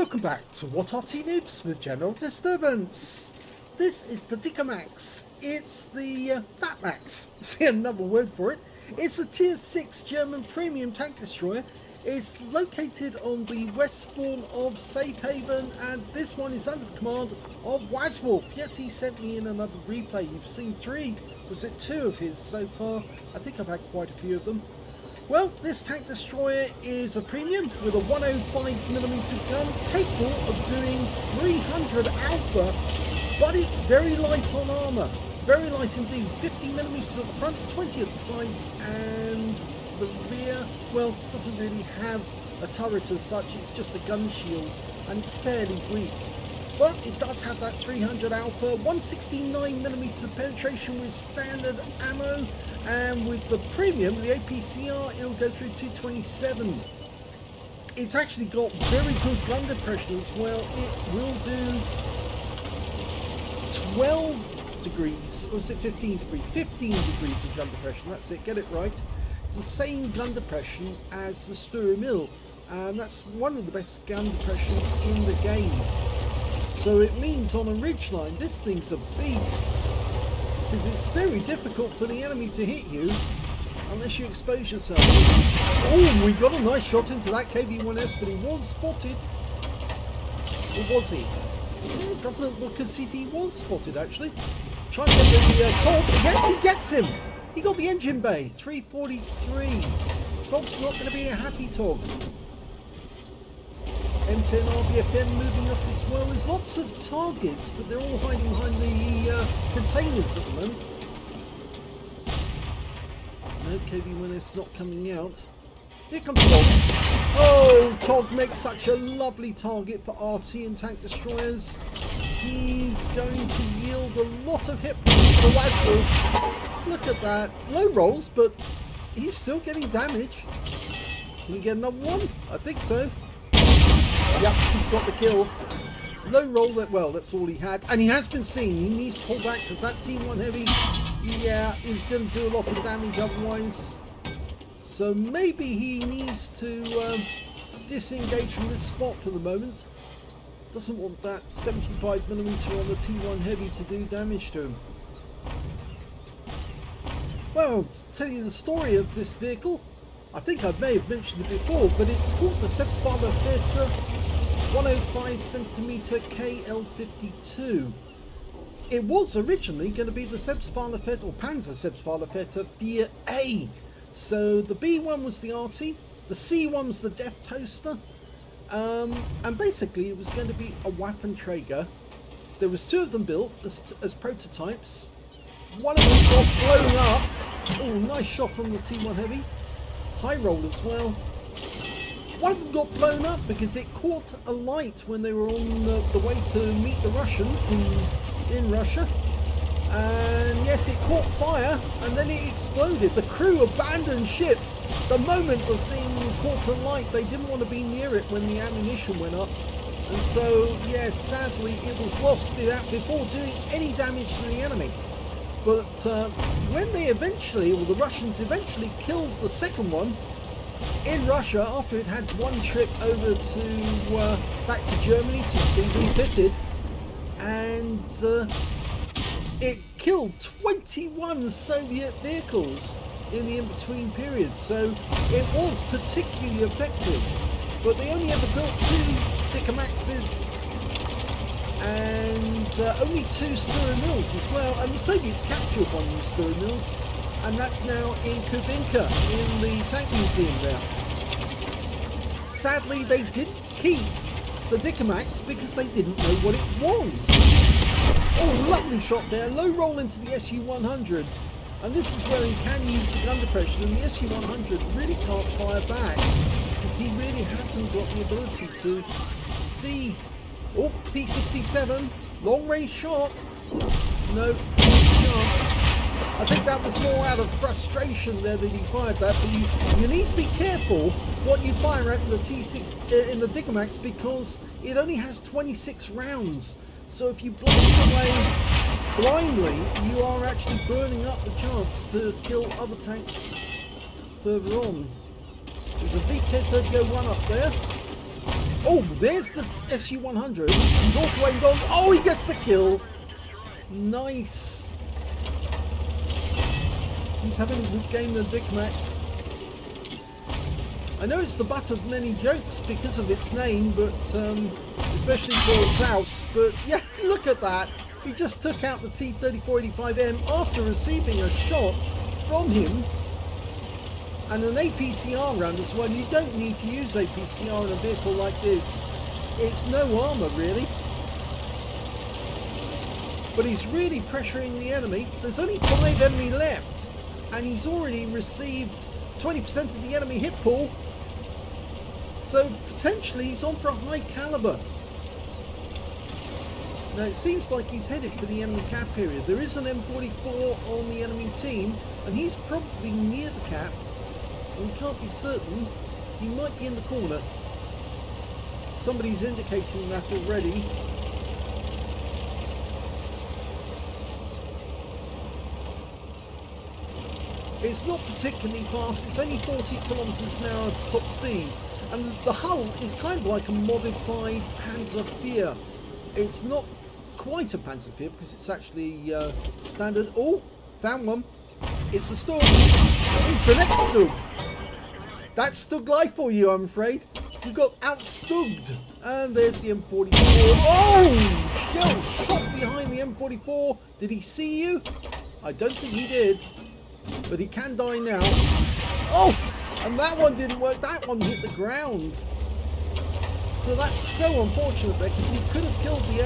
Welcome back to What Arty Noobs with General Disturbance. This is the Dicamax. It's the Fatmax. See another word for it. It's a Tier 6 German premium tank destroyer. It's located on the westbourne of Safe Haven, and this one is under the command of Wazwulf. Yes, he sent me in another replay. You've seen 3, was it 2 of his so far? I think I've had quite a few of them. Well, this tank destroyer is a premium with a 105mm gun capable of doing 300 alpha, but it's very light on armour. Very light indeed. 50mm at the front, 20 at the sides, and the rear, well, doesn't really have a turret as such. It's just a gun shield, and it's fairly weak. But it does have that 300 alpha, 169mm penetration with standard ammo, and with the premium, the APCR, it'll go through 227. It's actually got very good gun depression as well. It will do 12 degrees, or is it 15 degrees? 15 degrees of gun depression, that's it, get it right. It's the same gun depression as the Sturm Mill, and that's one of the best gun depressions in the game. So it means on a ridgeline, this thing's a beast, because it's very difficult for the enemy to hit you unless you expose yourself. Oh, we got a nice shot into that KV-1S, but he was spotted. Or was he? It doesn't look as if he was spotted, actually. Try and get the top. Yes, he gets him. He got the engine bay. 343. Tog's not going to be a happy Tog. M10 RBFM moving up as well. There's lots of targets, but they're all hiding behind the containers at the moment. No, KV-1S not coming out. Here comes Tog. Oh, Tog makes such a lovely target for Arty and tank destroyers. He's going to yield a lot of hit points for Wazwulf. Look at that. Low rolls, but he's still getting damage. Can he get another one? I think so. Yep, he's got the kill. Low roll, well, that's all he had. And he has been seen. He needs to pull back because that T1 Heavy, yeah, is going to do a lot of damage otherwise. So maybe he needs to disengage from this spot for the moment. Doesn't want that 75mm on the T1 Heavy to do damage to him. Well, to tell you the story of this vehicle, I think I may have mentioned it before, but it's called the Selbstfahrende Fährte 105cm KL52. It was originally going to be the Selbstfahrende Fährte, or Panzer Selbstfahrende Fährte 4A. So the B1 was the Arty, the C1 was the Death Toaster, and basically it was going to be a Waffenträger. There was 2 of them built as prototypes. One of them got blown up. Oh, nice shot on the T1 Heavy. High roll as well. One of them got blown up because it caught a light when they were on the way to meet the Russians in Russia. And yes, it caught fire and then it exploded. The crew abandoned ship. The moment the thing caught a light, they didn't want to be near it when the ammunition went up. And so, yes, sadly, it was lost before doing any damage to the enemy. But when they eventually, or the Russians eventually killed the second one in Russia after it had one trip over to back to Germany to be refitted, and it killed 21 Soviet vehicles in the in-between period, so it was particularly effective. But they only ever built 2 Dicamaxes and only 2 Sturm Mills as well, and the Soviets captured one of the Sturm Mills, and that's now in Kubinka in the tank museum there. Sadly, they didn't keep the Dicamax because they didn't know what it was. Oh, lovely shot there, low roll into the SU-100, and this is where he can use the gun depression, and the SU-100 really can't fire back because he really hasn't got the ability to see. Oh, T67, long range shot. No chance. I think that was more out of frustration there that he fired that. But you need to be careful what you fire at in the T6 in the Dicamax because it only has 26 rounds. So if you blast away blindly, you are actually burning up the chance to kill other tanks further on. There's a VK-31 up there. Oh, there's the SU-100. He's also aimed on. Oh, he gets the kill. Nice. He's having a good game than Big Max. I know it's the butt of many jokes because of its name, but especially for Klaus. But yeah, look at that. He just took out the T-3485M after receiving a shot from him. And an APCR round as well. You don't need to use APCR in a vehicle like this. It's no armour really. But he's really pressuring the enemy. There's only 5 enemy left. And he's already received 20% of the enemy hit pool. So potentially he's on for a high caliber. Now it seems like he's headed for the enemy cap area. There is an M44 on the enemy team. And he's probably near the cap. We can't be certain. He might be in the corner. Somebody's indicating that already. It's not particularly fast. It's only 40 kilometers an hour at top speed. And the hull is kind of like a modified Panzer IV. It's not quite a Panzer IV because it's actually standard. Oh, found one. It's a Stug. It's an X-Stug. That's Stug life for you, I'm afraid. You got out-Stugged. And there's the M44. Oh! Shell shot behind the M44. Did he see you? I don't think he did. But he can die now. Oh! And that one didn't work. That one hit the ground. So that's so unfortunate there because he could have killed the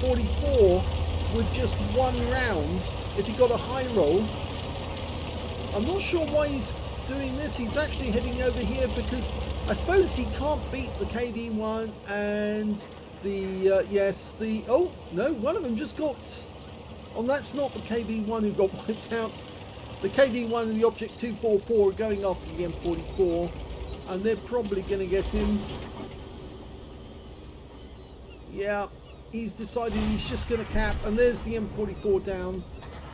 M44 with just one round if he got a high roll. I'm not sure why he's doing this. He's actually heading over here because I suppose he can't beat the KV-1 and the oh no, one of them just got, oh, that's not the KV-1 who got wiped out. The KV-1 and the Object 244 are going after the M44 and they're probably going to get him. Yeah, he's decided he's just going to cap, and there's the M44 down,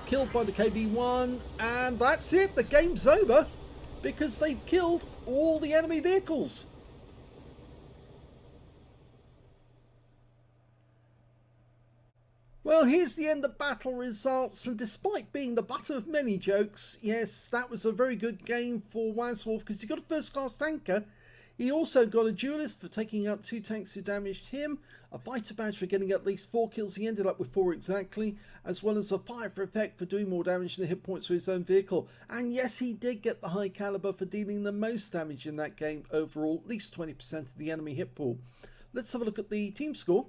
killed by the KV-1, and that's it. The game's over because they've killed all the enemy vehicles. Well, here's the end of battle results, and despite being the butt of many jokes, yes, that was a very good game for Wazwulf because he got a first class tanker. He also got a duelist for taking out 2 tanks who damaged him, a fighter badge for getting at least 4 kills, he ended up with 4 exactly, as well as a fire for effect for doing more damage than hit points for his own vehicle. And yes, he did get the high caliber for dealing the most damage in that game overall, at least 20% of the enemy hit pool. Let's have a look at the team score.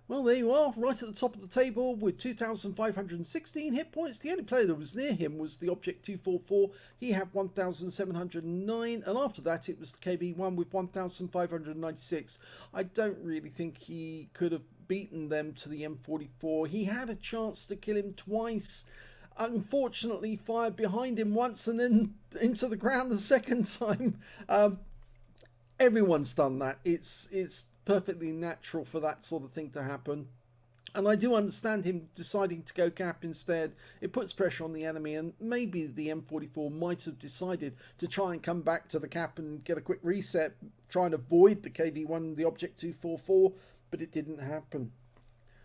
Well, there you are, right at the top of the table with 2,516 hit points. The only player that was near him was the Object 244. He had 1,709, and after that it was the KV-1 with 1,596. I don't really think he could have beaten them to the M44. He had a chance to kill him twice. Unfortunately, fired behind him once and then into the ground the second time. Everyone's done that. It's perfectly natural for that sort of thing to happen, and I do understand him deciding to go cap instead. It puts pressure on the enemy, and maybe the M44 might have decided to try and come back to the cap and get a quick reset, try and avoid the KV-1 and the Object 244, but it didn't happen.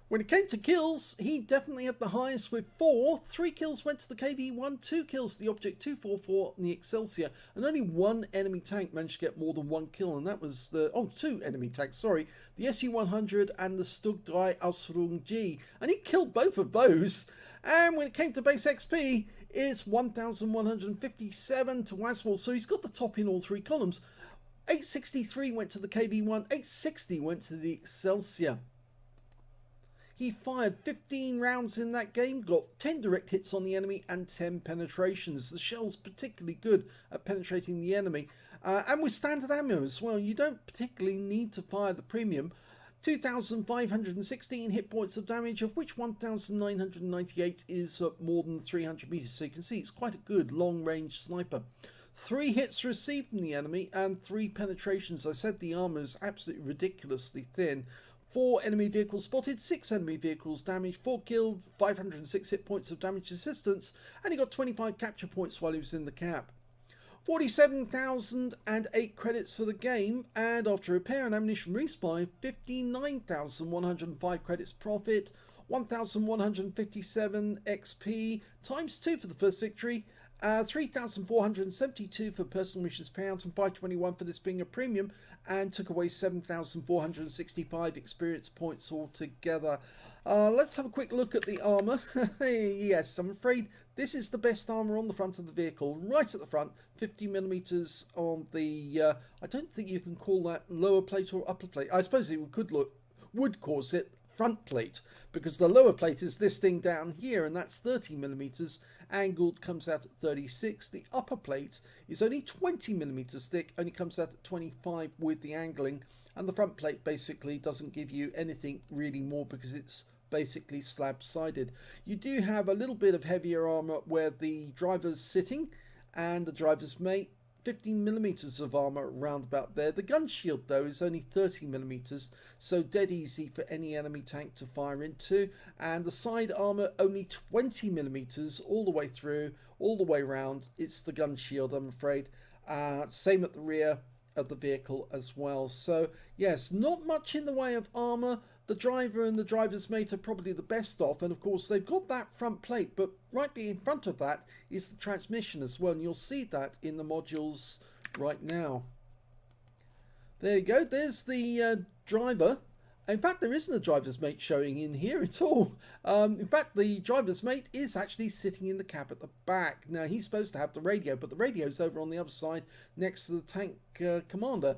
When it came to kills, he definitely had the highest with 4. 3 kills went to the KV-1, 2 kills to the Object 244 and the Excelsior, and only 1 enemy tank managed to get more than 1 kill, and that was the, 2 enemy tanks, sorry, the SU-100 and the Stug 3 Ausführung G, and he killed both of those. And when it came to base XP, it's 1,157 to Wazwulf, so he's got the top in all 3 columns. 863 went to the KV-1, 860 went to the Excelsior. He fired 15 rounds in that game, got 10 direct hits on the enemy and 10 penetrations. The shell's particularly good at penetrating the enemy. And with standard ammo as well, you don't particularly need to fire the premium. 2,516 hit points of damage, of which 1,998 is more than 300 meters. So you can see it's quite a good long-range sniper. 3 hits received from the enemy and 3 penetrations. I said the armor is absolutely ridiculously thin. 4 enemy vehicles spotted, 6 enemy vehicles damaged, 4 killed, 506 hit points of damage assistance, and he got 25 capture points while he was in the cap. 47,008 credits for the game, and after repair and ammunition resupply, 59,105 credits profit, 1,157 XP, times 2 for the first victory, 3,472 for personal missions payout, and 521 for this being a premium, and took away 7,465 experience points altogether. Let's have a quick look at the armour. Yes, I'm afraid this is the best armour on the front of the vehicle, right at the front, 50mm on the, I don't think you can call that lower plate or upper plate. I suppose it would cause it front plate, because the lower plate is this thing down here, and that's 30mm angled, comes out at 36. The upper plate is only 20mm thick, only comes out at 25 with the angling, and the front plate basically doesn't give you anything really more because it's basically slab sided. You do have a little bit of heavier armor where the driver's sitting and the driver's mate, 15mm of armor around about there. The gun shield though is only 30mm, so dead easy for any enemy tank to fire into, and the side armor only 20mm all the way through, all the way around. It's the gun shield, I'm afraid. Same at the rear of the vehicle as well. So yes, not much in the way of armor. The driver and the driver's mate are probably the best off, and of course they've got that front plate, but right in front of that is the transmission as well, and you'll see that in the modules right now. There you go, there's the driver. In fact, there isn't a driver's mate showing in here at all. In fact, the driver's mate is actually sitting in the cab at the back. Now, he's supposed to have the radio, but the radio's over on the other side next to the tank commander.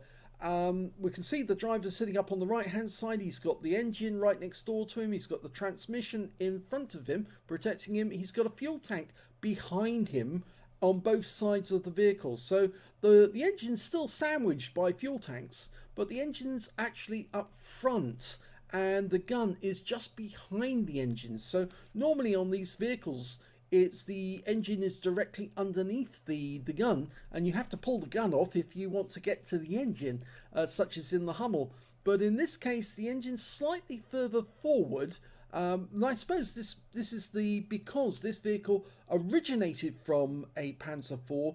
We can see the driver sitting up on the right hand side. He's got the engine right next door to him. He's got the transmission in front of him protecting him. He's got a fuel tank behind him on both sides of the vehicle. So the engine's still sandwiched by fuel tanks, but the engine's actually up front and the gun is just behind the engine. So normally on these vehicles, it's the engine is directly underneath the gun, and you have to pull the gun off if you want to get to the engine, such as in the Hummel. But in this case, the engine's slightly further forward. And I suppose this is because this vehicle originated from a Panzer IV,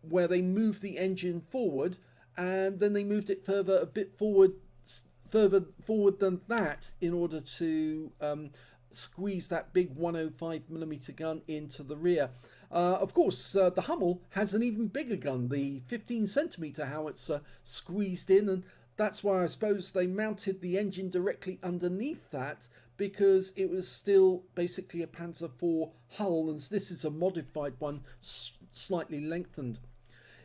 where they moved the engine forward, and then they moved it a bit further forward than that in order to squeeze that big 105mm gun into the rear. Of course, the Hummel has an even bigger gun, the 15cm howitzer squeezed in, and that's why I suppose they mounted the engine directly underneath that, because it was still basically a Panzer IV hull, and this is a modified one, slightly lengthened.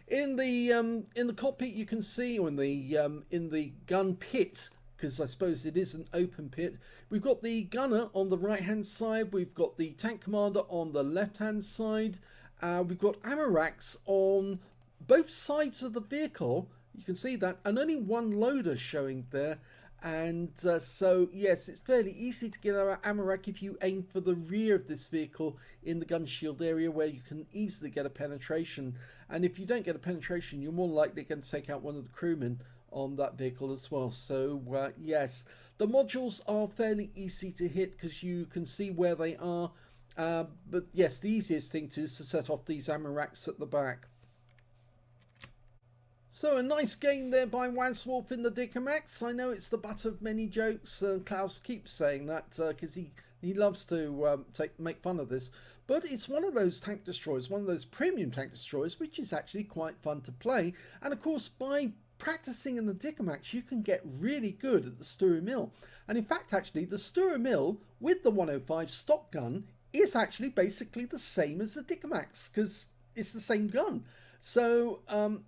In the cockpit, you can see, or in the gun pit, because I suppose it is an open pit, we've got the gunner on the right hand side, we've got the tank commander on the left hand side, we've got ammo racks on both sides of the vehicle, you can see that, and only one loader showing there. And so yes, it's fairly easy to get our ammo rack if you aim for the rear of this vehicle in the gun shield area, where you can easily get a penetration. And if you don't get a penetration, you're more likely going to take out one of the crewmen on that vehicle as well. So yes, the modules are fairly easy to hit because you can see where they are, but yes, the easiest thing is to set off these ammo racks at the back. So a nice game there by Wazwulf in the Dickermax. I know it's the butt of many jokes, Klaus keeps saying that because he loves to make fun of this, but it's one of those tank destroyers, one of those premium tank destroyers, which is actually quite fun to play. And of course, by practicing in the Dickermax, you can get really good at the Stura Mill. And in fact, actually, the Stura Mill with the 105 stock gun is actually basically the same as the Dickermax, because it's the same gun. So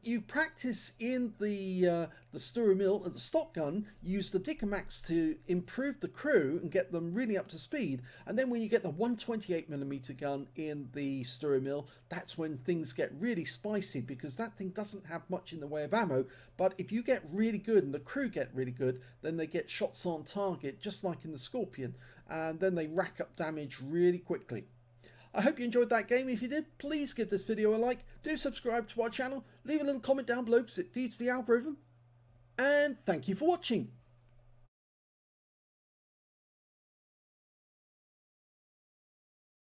you practice in the Stura Mill at the stock gun, use the Dickermax to improve the crew and get them really up to speed, and then when you get the 128mm gun in the Stura Mill, that's when things get really spicy, because that thing doesn't have much in the way of ammo, but if you get really good and the crew get really good, then they get shots on target just like in the Scorpion, and then they rack up damage really quickly. I hope you enjoyed that game. If you did, please give this video a like, do subscribe to our channel, leave a little comment down below because it feeds the algorithm, and thank you for watching.